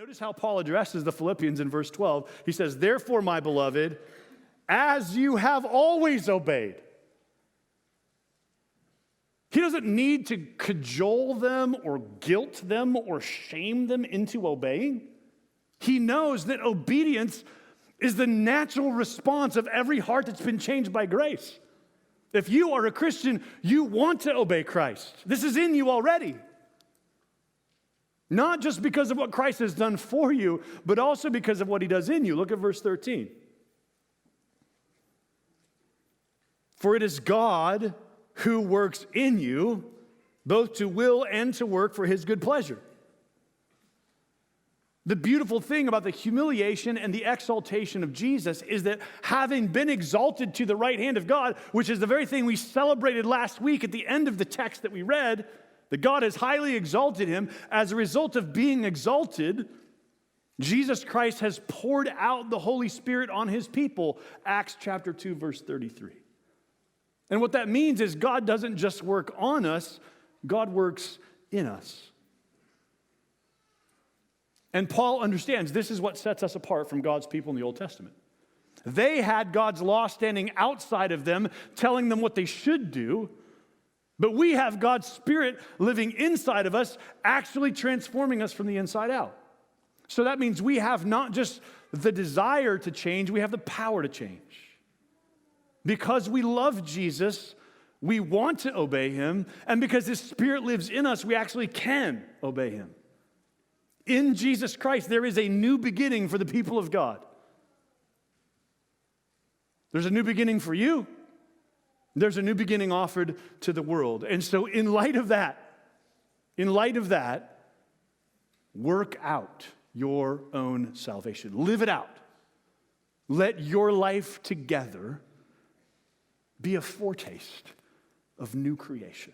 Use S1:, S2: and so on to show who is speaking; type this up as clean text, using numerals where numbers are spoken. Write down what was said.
S1: Notice how Paul addresses the Philippians in verse 12. He says, "Therefore, my beloved, as you have always obeyed." He doesn't need to cajole them or guilt them or shame them into obeying. He knows that obedience is the natural response of every heart that's been changed by grace. If you are a Christian, you want to obey Christ. This is in you already. Not just because of what Christ has done for you, but also because of what he does in you. Look at verse 13. For it is God who works in you, both to will and to work for his good pleasure. The beautiful thing about the humiliation and the exaltation of Jesus is that having been exalted to the right hand of God, which is the very thing we celebrated last week at the end of the text that we read, that God has highly exalted him. As a result of being exalted, Jesus Christ has poured out the Holy Spirit on his people, Acts chapter 2, verse 33. And what that means is God doesn't just work on us, God works in us. And Paul understands this is what sets us apart from God's people in the Old Testament. They had God's law standing outside of them, telling them what they should do. But we have God's Spirit living inside of us, actually transforming us from the inside out. So that means we have not just the desire to change, we have the power to change. Because we love Jesus, we want to obey him, and because his Spirit lives in us, we actually can obey him. In Jesus Christ, there is a new beginning for the people of God. There's a new beginning for you. There's a new beginning offered to the world. And so in light of that, work out your own salvation. Live it out. Let your life together be a foretaste of new creation.